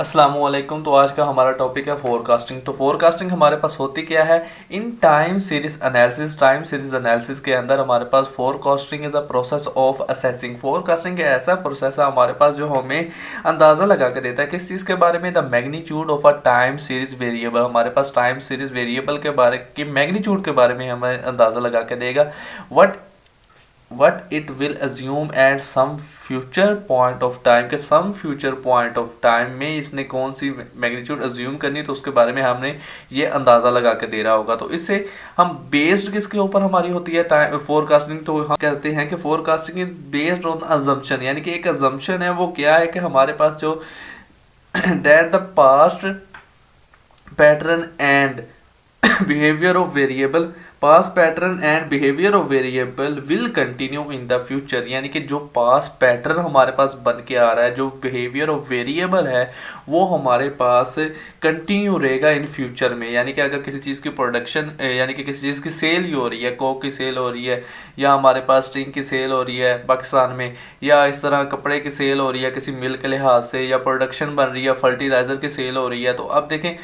अस्सलामुअलैकुम। तो आज का हमारा टॉपिक है फोरकास्टिंग। तो फोरकास्टिंग हमारे पास होती क्या है? In time series analysis. Time series analysis के अंदर हमारे पास forecasting is a process of assessing. Forecasting एक ऐसा प्रोसेस है हमारे पास जो हमें अंदाज़ा लगा के देता है किस चीज़ के बारे में, the magnitude of a time series variable. हमारे पास टाइम सीरीज वेरिएबल के बारे की मैग्नीट्यूड के बारे में हमें अंदाज़ा लगा के देगा। What it will assume at some future point of time के some future point of time में इसने कौन सी मैग्नीट्यूड अज्यूम करनी, तो उसके बारे में हमने ये अंदाज़ा लगा के दे रहा होगा। तो इससे हम बेस्ड किसके ऊपर हमारी होती है टाइम फोरकास्टिंग, तो हम कहते हैं कि forecasting is based on assumption. यानी कि एक अजम्पशन है, वो क्या है कि हमारे पास जो that the past pattern and behavior of variable past pattern and behavior of variable will continue in the future। यानी कि जो past pattern हमारे पास बन के आ रहा है, जो behavior of variable है, वो हमारे पास कंटिन्यू रहेगा इन फ्यूचर में। यानी कि अगर किसी चीज़ की प्रोडक्शन यानी कि किसी चीज़ की सेल ही हो रही है, कोक की सेल हो रही है, या हमारे पास स्ट्रिंग की सेल हो रही है पाकिस्तान में, या इस तरह कपड़े की सेल हो रही है किसी मिल के लिहाज से, या प्रोडक्शन बन रही है, फर्टिलाइज़र की सेल हो रही है, तो अब देखें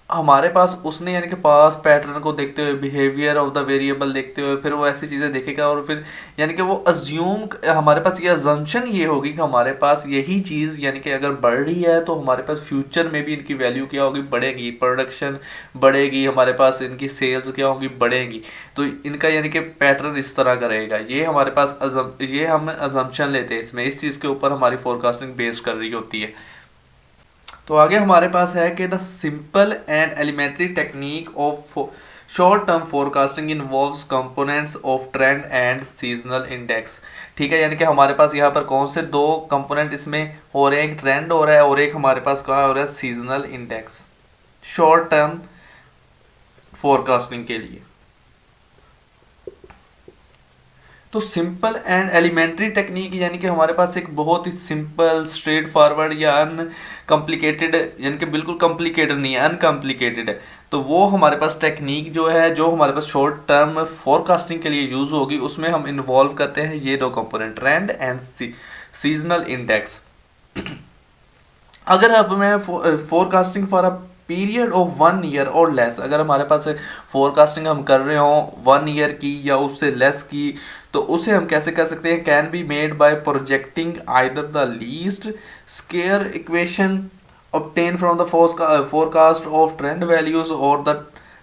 हमारे पास उसने यानी कि पास पैटर्न को देखते हुए, बिहेवियर ऑफ द वेरिएबल देखते हुए, फिर वो ऐसी चीज़ें देखेगा और फिर यानी कि वो अज्यूम, हमारे पास ये अजम्पशन ये होगी कि हमारे पास यही चीज़ यानी कि अगर बढ़ रही है तो हमारे पास फ्यूचर में भी इनकी वैल्यू क्या होगी, बढ़ेगी, प्रोडक्शन बढ़ेगी, हमारे पास इनकी सेल्स क्या होगी, बढ़ेगी। तो इनका यानी कि पैटर्न इस तरह का रहेगा। ये हमारे पास ये हम अजम्पशन लेते हैं इसमें, इस चीज़ के ऊपर हमारी फोरकास्टिंग बेस्ड कर रही होती है। तो आगे हमारे पास है कि the simple and elementary technique of short term forecasting involves components of trend and seasonal index. ठीक है, यानी कि हमारे पास यहाँ पर कौन से दो कंपोनेंट इसमें हो रहे हैं, एक ट्रेंड हो रहा है और एक हमारे पास क्या हो रहा है, seasonal index, short term forecasting के लिए। तो सिंपल एंड एलिमेंट्री टेक्निक यानी कि हमारे पास एक बहुत ही सिंपल, स्ट्रेट फॉरवर्ड या अनकम्प्लिकेटेड, यानी कि बिल्कुल कॉम्प्लिकेटेड नहीं है, अनकम्प्लिकेटेड है। तो वो हमारे पास टेक्निक जो है, जो हमारे पास शॉर्ट टर्म फोरकास्टिंग के लिए यूज होगी, उसमें हम इन्वॉल्व करते हैं ये दो component, trend and seasonal index. अगर अब मैं forecasting for a period of 1 year और लेस, अगर हमारे पास फोरकास्टिंग हम कर रहे हो 1 ईयर की या उससे लेस की, तो उसे हम कैसे कर सकते हैं, can be made by projecting either the least square equation obtained from the forecast of trend values or the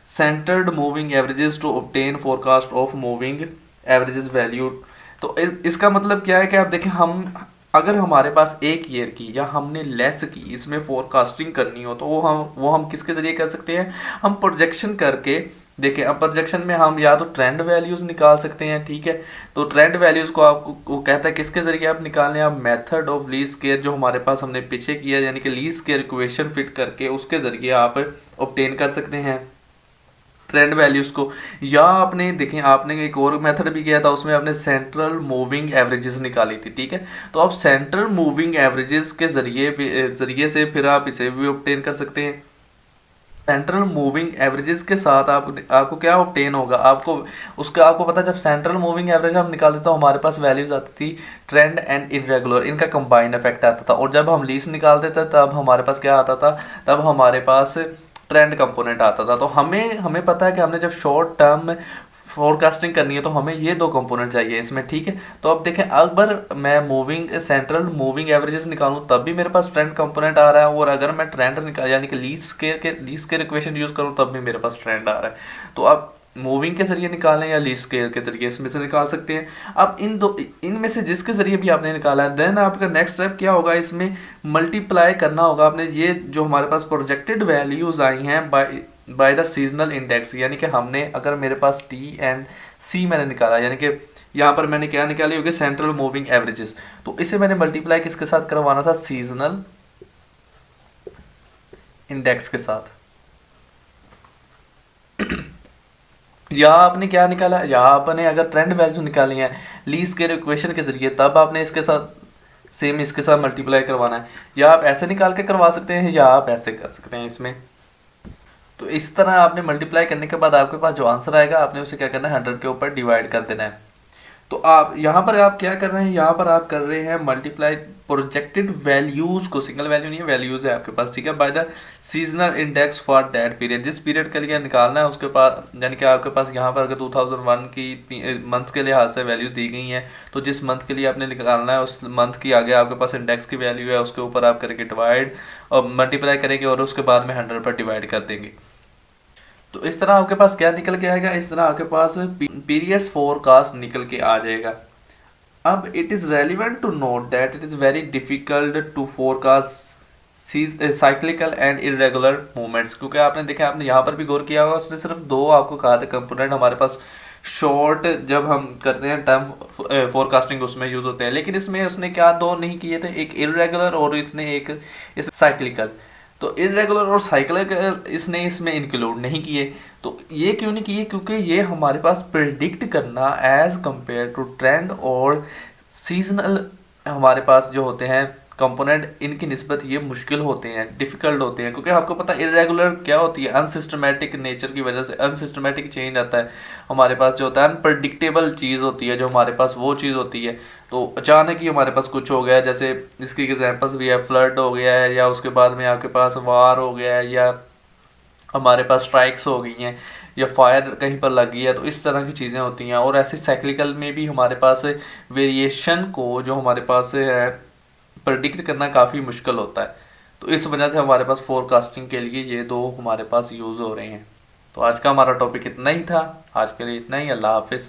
centered moving averages to obtain forecast of moving averages value। तो इसका मतलब क्या है कि आप देखें, हम अगर हमारे पास 1 ईयर की या हमने लेस की इसमें फोरकास्टिंग करनी हो, तो वो हम किसके ज़रिए कर सकते हैं, हम प्रोजेक्शन करके देखें। अब प्रोजेक्शन में हम या तो ट्रेंड वैल्यूज निकाल सकते हैं, ठीक है। तो ट्रेंड वैल्यूज को आपको वो कहता है किसके जरिए आप निकालने, आप मेथड ऑफ लीस्ट स्क्वायर जो हमारे पास हमने पीछे किया, यानी कि लीस्ट स्क्वायर इक्वेशन फिट करके उसके जरिए आप ऑब्टेन कर सकते हैं ट्रेंड वैल्यूज को। या आपने देखें, आपने एक और मेथड भी किया था, उसमें आपने सेंट्रल मूविंग एवरेजेस निकाली थी, ठीक है। तो आप सेंट्रल मूविंग एवरेजेस के जरिए से फिर आप इसे भी ऑब्टेन कर सकते हैं। सेंट्रल मूविंग एवरेजेस के साथ आपको क्या ऑब्टेन होगा, आपको पता है, जब सेंट्रल मूविंग एवरेज हम निकालते तो हमारे पास वैल्यूज आती थी ट्रेंड एंड इनरेगुलर, इनका कंबाइन इफेक्ट आता था। और जब हम लीस्ट निकालते थे तब हमारे पास क्या आता था, तब हमारे पास ट्रेंड कंपोनेंट आता था। तो हमें पता है कि हमने जब शॉर्ट टर्म फोरकास्टिंग करनी है तो हमें ये दो कंपोनेंट चाहिए इसमें, ठीक है। तो अब देखें, अगर मैं सेंट्रल मूविंग एवरेजेस निकालूं तब भी मेरे पास ट्रेंड कंपोनेंट आ रहा है, और अगर मैं ट्रेंड निकाल यानी कि लीस्ट स्क्वायर इक्वेशन यूज करूं तब भी मेरे पास ट्रेंड आ रहा है। तो अब मूविंग के जरिए निकालें या लीस्ट स्क्वायर के जरिए, इसमें से निकाल सकते हैं। अब इनमें से जिसके जरिए भी आपने निकाला है, देन आपका नेक्स्ट स्टेप क्या होगा, इसमें मल्टीप्लाई करना होगा आपने ये जो हमारे पास प्रोजेक्टेड वैल्यूज आई हैं बाय द सीजनल इंडेक्स। यानी कि हमने, अगर मेरे पास टी एंड सी मैंने निकाला, यानी कि यहाँ पर मैंने क्या निकाली होगी, सेंट्रल मूविंग एवरेजेस, तो इसे मैंने मल्टीप्लाई किसके साथ करवाना था, सीजनल इंडेक्स के साथ। या आपने क्या निकाला, या आपने अगर ट्रेंड वैल्यू निकाली है लीस्ट स्क्वायर इक्वेशन के जरिए, तब आपने इसके साथ सेम इसके साथ मल्टीप्लाई करवाना है। या आप ऐसे निकाल के करवा सकते हैं, या आप ऐसे कर सकते हैं इसमें। तो इस तरह आपने मल्टीप्लाई करने के बाद आपके पास जो आंसर आएगा, आपने उसे क्या करना है, 100 के ऊपर डिवाइड कर देना है। तो आप यहाँ पर आप क्या कर रहे हैं, यहाँ पर आप कर रहे हैं मल्टीप्लाई प्रोजेक्टेड वैल्यूज को, सिंगल वैल्यू नहीं है, वैल्यूज है आपके पास, ठीक है, by the seasonal index for that period, जिस पीरियड के लिए निकालना है उसके पास, यानी कि आपके पास यहाँ पर अगर 2001 की मंथ के लिहाज से वैल्यू दी गई है, तो जिस मंथ के लिए आपने निकालना है उस मंथ की आगे आपके पास इंडेक्स की वैल्यू है, उसके ऊपर आप करेंगे डिवाइड और मल्टीप्लाई करेंगे और उसके बाद में 100 पर डिवाइड कर देंगे। तो इस तरह आपके पास क्या निकल के आएगा, इस तरह आपके पास पीरियड्स फोरकास्ट निकल के आ जाएगा। अब it is relevant to note that it is very difficult to forecast cyclical and irregular movements, क्योंकि आपने देखा, आपने यहाँ पर भी गौर किया होगा, उसने सिर्फ दो आपको कहा था कंपोनेंट हमारे पास शॉर्ट जब हम करते हैं टर्म फोरकास्टिंग उसमें यूज होते हैं, लेकिन इसमें उसने क्या दो नहीं किए थे, एक इरेगुलर और इसने एक साइक्लिकल। तो इरेगुलर और साइक्लिकल इसने इसमें इंक्लूड नहीं किए। तो ये क्यों नहीं किए, क्योंकि ये हमारे पास प्रिडिक्ट करना एज कंपेयर टू ट्रेंड और सीजनल हमारे पास जो होते हैं कंपोनेंट, इनकी निस्बत ये मुश्किल होते हैं, डिफिकल्ट होते हैं, क्योंकि आपको पता है इरेगुलर क्या होती है, अनसिस्टमेटिक नेचर की वजह से अनसिस्टमेटिक चेंज आता है हमारे पास, जो होता है अनप्रडिक्टेबल चीज़ होती है जो हमारे पास, वो चीज़ होती है। तो अचानक ही हमारे पास कुछ हो गया, जैसे इसकी एग्जांपल्स भी है, फ्लड हो गया है, या उसके बाद में आपके पास वार हो गया है, या हमारे पास स्ट्राइक्स हो गई हैं, या फायर कहीं पर लग गई है, तो इस तरह की चीज़ें होती हैं। और ऐसे साइक्लिकल में भी हमारे पास वेरिएशन को जो हमारे पास है प्रेडिक्ट करना काफ़ी मुश्किल होता है। तो इस वजह से हमारे पास फोरकास्टिंग के लिए ये दो हमारे पास यूज़ हो रहे हैं। तो आज का हमारा टॉपिक इतना ही था, आज के लिए इतना ही, अल्लाह हाफिज़।